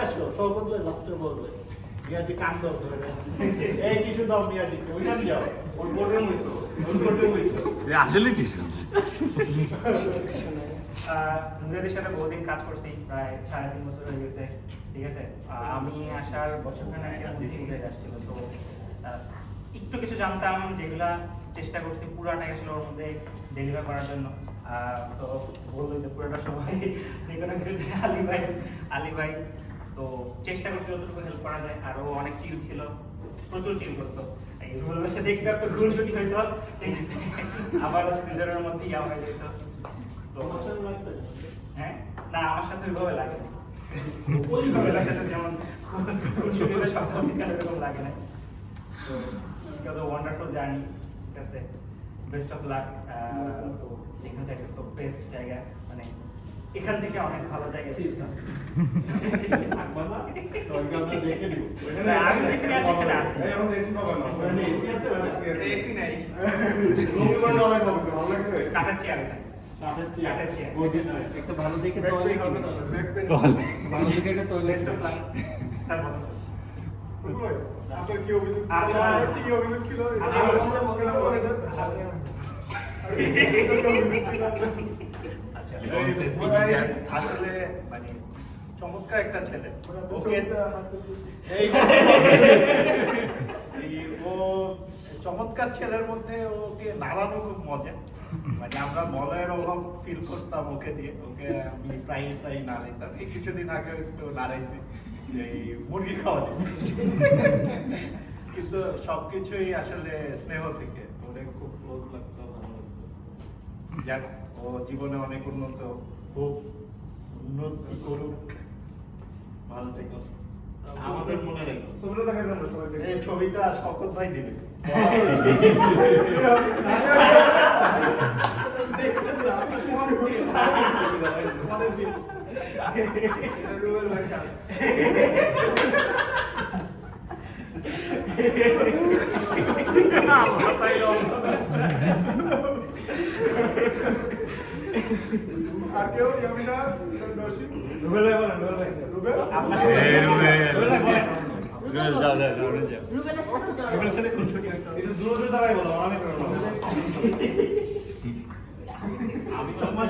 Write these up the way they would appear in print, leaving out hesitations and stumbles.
আসো সর্বত লাস্টে বলবে মিয়াজি কান্দ ধরে এই টিস্যু দাও মিয়াজি ওইখান যাও ওর বোর্ডে হইছো ওর বোর্ডে হইছো আসলে টিস্যু নিজেদের সাথে বহুদিন কাজ করছি, প্রায় 3.5 বছর হয়ে গেছে। ঠিক আছে, আমি আসার বছরখানেক আগে মুভি আসছিল, তো একটু কিছু জানতাম যেগুলা চেষ্টা করছি পুরাটাই আসলে ওর মধ্যে ডেলিভার করার জন্য। তো বললো যে পুরোটা সময় যে কোনো কিছু আলী ভাই তো চেষ্টা করছি যতটুকু হেল্প করা যায়। আরও অনেক চিল ছিল, প্রচুর চিল করতো। এই রুবেলের সাথে একটু একটা ঘুর ছুটি হইতো, আবার দুজনের মধ্যে ইয়া হয়ে যেত। তো হ্যাঁ, না আমার সাথে ওইভাবে লাগে না, ওইভাবে লাগে না, যেমন খুব সব এরকম লাগে না। তো ওয়ান্ডারফুল জার্নি, ঠিক আছে, বেস্ট অফ লাক। তো যেখানে যাইতেছো বেস্ট জায়গা, মানে এখান থেকে অনেক ভালো জায়গা। আমি যেখানে আছি এখানে আছি, এসি নাই, কাঠের চেয়ার নাই। একটা ভালো দেখে টয়লেট হবে না, ভালো দেখে একটা টয়লেট স্যার বলুন। আপনার কি অভিযোগ ছিল? আসলে মানে চমৎকার একটা ছেলে, ও চমৎকার ছেলের মধ্যে ওকে নাড়ানো খুব মজা। মানে আমরা মলয়ের অভাব ফিল করতাম ওকে দিয়ে, ওকে আমি প্রায় নাড়াইতাম। এই কিছুদিন আগে একটু নাড়াইছি এই মুরগি খাওয়া দিয়ে। কিন্তু সবকিছুই আসলে স্নেহ থেকে, ওরে খুব ক্লোজ লাগতো, ভালো লাগতো। যাক, ও জীবনে অনেক খুব উন্নতি করুক, ভালো থেকো। আমাদের মনে রাখো ছবিটা দেখা যাবে সবাই, এই ছবিটা শওকত ভাই দিবে। রুবেল ভাই আর কেউ ইয়ামিনা দর্শক রুবেল ভাই বলেন, রুবেল ভাই রুবেল রুবেল ভাই বলেন, রুবেলের সাথে চলে রুবেলের সাথে খুব ছুটি হইতো। একটু দূরে দাঁড়াই বলো, অনেক আমি তো আমার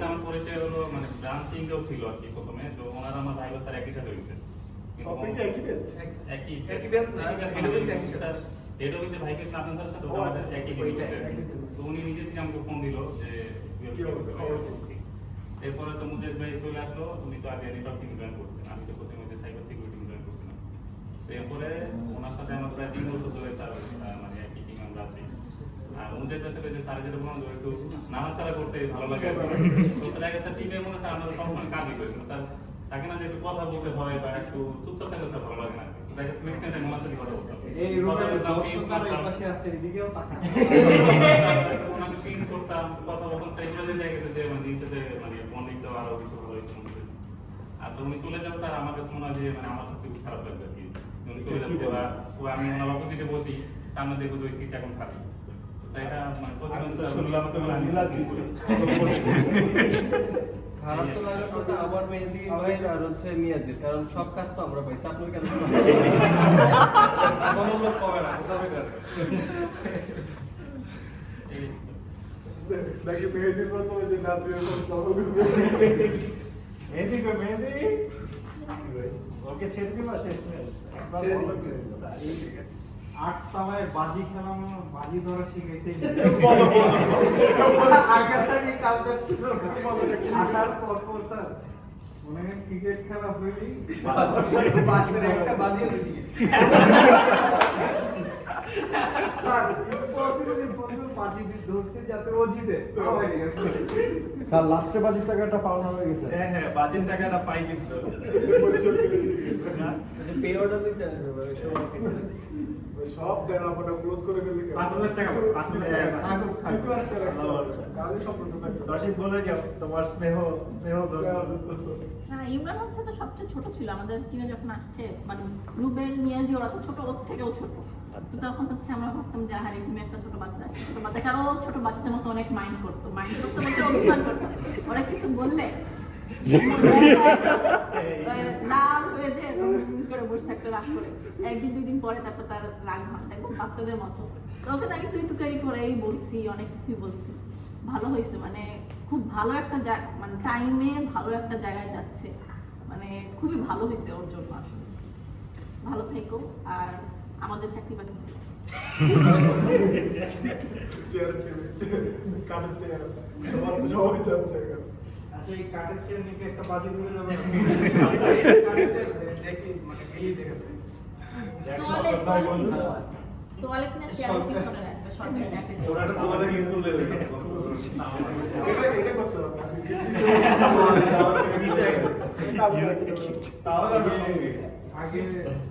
আমার পরিচয় হলো মানে ডান্সিং কেউ ছিল আর কি প্রথমে, তো ওনারা আমার ভাই স্যার একই সাথে হয়েছে, টপিক একই বেচ একই ব্যাচ না, হেড অফিসে ভাইকে স্নাতন স্যার সাথে আমাদের একই হয়েছে। তো উনি নিজে থেকে আমাকে ফোন দিল যে এরপরে তো মুজাহিদ ভাই চলে আসলো, উনি তো আগে নেটওয়ার্কিং জয়েন করছেন, আমি তো প্রথমে যে সাইবার সিকিউরিটি জয়েন করছিলাম। তো এরপরে ওনার সাথে আমার প্রায় 3 বছর ধরে স্যার মানে একই টিম আমরা আছি। আর মুজাহিদ ভাইয়ের সাথে যে স্যার যেটা বললাম যে একটু নাড়াচাড়া করতে ভালো লাগে, তো তার আগে স্যার টিমের মধ্যে স্যার আমাদের সবসময় কাজই করেছিল। স্যার থাকে না যে একটু কথা বলতে হয় বা একটু চুপচাপ থাকতে স্যার ভালো লাগে না, তাই ম্যাক্সিমাম টাইম ওনার সাথে কথা বলতাম। এই রুমের দর্শকরা এই পাশে আছে, এদিকেও তাকান। ওনাকে ফিল করতাম, কথা বলতাম, সেইগুলো যে জায়গাতে যে মানে দিন শেষে মানে বন্ডিংটা আরো কিছু ভালো হয়েছে মনে হয়েছে। আর তো উনি চলে যাবে স্যার, আমার কাছে মনে হয় যে মানে আমার সত্যি খুব খারাপ লাগবে আর কি, উনি চলে যাচ্ছে বা আমি ওনার অপোজিটে বসি, সামনে দেখবো যে ওই সিটটা এখন খালি। তো সেটা মানে প্রতিদিন শুনলাম তো মিলাদ দিচ্ছে। খারাপ তো লাগার কথা আমার মেহেদি ভাই আর হচ্ছে মিয়াজির, কারণ সব কাজ তো আমরা পাইছি, আপনার কেন কোনো লোক পাবে না, বুঝাবে না। দেখি মেহেদির মতো ওই যে নাজরিনের মতো মেহেদি গো মেহেদি, ওকে ছেড়ে দিবা শেষ মেয়ে। আটতলায় বাজি খেলাম, বাজি ধরা শিখাইতে আগে থেকে কালচার ছিল না। আসার পর স্যার মনে হয় ক্রিকেট খেলা হইলেই একটা বাজিয়ে দিই। ধরছে যাতে ও জিতে, স্যার লাস্টে বাজির টাকাটা পাওনা হয়ে গেছে। হ্যাঁ হ্যাঁ, বাজির টাকাটা পাই কিন্তু পে অর্ডার দিতে হবে সব দেন আমরা ক্লোজ করে ফেলি। 5,000 টাকা, 5,000 দর্শক বলে যাও তোমার স্নেহ না, ইমরান হচ্ছে তো সবচেয়ে ছোট ছিল আমাদের টিমে যখন আসছে, মানে রুবেল মিয়াজি ওরা তো ছোট, ওর থেকেও ছোট। তো তখন হচ্ছে আমরা ভাবতাম যে আহারে টিমে একটা ছোট বাচ্চা আছে, ছোট বাচ্চা, আর ও ছোট বাচ্চাদের মতো অনেক মাইন্ড করতো বলতে অভিমান করতো। ওরা কিছু বললে বসে থাকতো রাগ করে, একদিন দুই দিন পরে তারপর তার রাগ ভাঙতো একদম বাচ্চাদের মতো। তো ওকে তো আমি তুই তুকারি করেই বলছি, অনেক কিছুই বলছি। ভালো হয়েছে, মানে খুব ভালো একটা মানে টাইমে ভালো একটা জায়গায় যাচ্ছে, মানে খুবই ভালো হয়েছে ওর জন্য। আসলে ভালো থেকো আর আমাদের চাকরি বাকরি চেয়ার কাঠের চেয়ার সবাই যাচ্ছে এখানে। আচ্ছা এই কাঠের চেয়ার নিয়ে একটা বাজি ধরে যাবে কাঠের চেয়ার দেখি মানে গেলেই দেখা যায়। তোয়ালে কিনা চেয়ারের পিছনে রাখবে সরকারি চাকরি ওরা তো তোমাদের কিন্তু তুলে দেবে। এটা করতে হবে আগে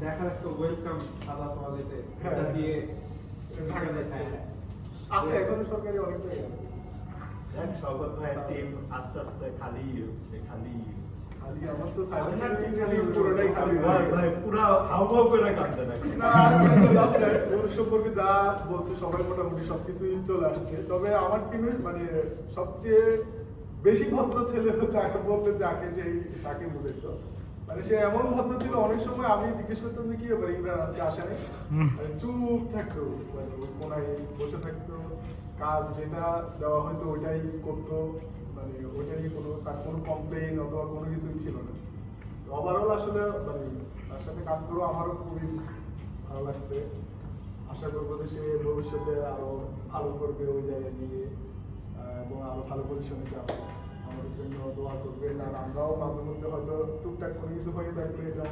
দেখা রাখতো ওয়েলকাম সাদা তোয়ালেতে এটা দিয়ে ঢাকা দেয়। আছে এখনো সরকারি অনেকটাই আছে। আস্তে আস্তে খালি হচ্ছে খালি খালি আমার তো সাইবার সিকিউরিটি খালি পুরোটাই খালি ভাই পুরা হাউমাউ করে কাঁদতে নাকি না আর কিছু লাভ নাই। ওর সম্পর্কে যা বলছে সবাই মোটামুটি সবকিছুই চলে আসছে। তবে আমার টিমের মানে সবচেয়ে বেশি ভদ্র ছেলে যাকে বললে যাকে সেই তাকে বুঝেছো। মানে সে এমন ভদ্র ছিল, অনেক সময় আমি জিজ্ঞেস করতাম যে কি ব্যাপার ইমরান আজকে আসেনি, মানে চুপ থাকতো, মানে ওই কোনায় বসে থাকতো, কাজ যেটা দেওয়া হয়তো ওইটাই করতো, মানে ওইটাই কোনো তার কোনো কমপ্লেইন অথবা কোনো কিছুই ছিল না। ওভারঅল আসলে মানে তার সাথে কাজ করবো আমারও খুবই ভালো লাগছে। আশা করবো যে সে ভবিষ্যতে আরো ভালো করবে ওই জায়গায় গিয়ে এবং আরো ভালো পজিশনে যাবে। আমাদের জন্য দোয়া করবেন আর আমরাও মাঝে মধ্যে হয়তো টুকটাক কোনো কিছু হয়ে থাকলে এটা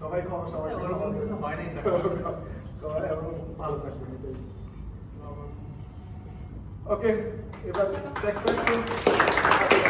সবাই খাওয়া সবাই ওরকম কিছু হয় নাই স্যার। এবং ভালো থাকবেন এটাই। ওকে, এবার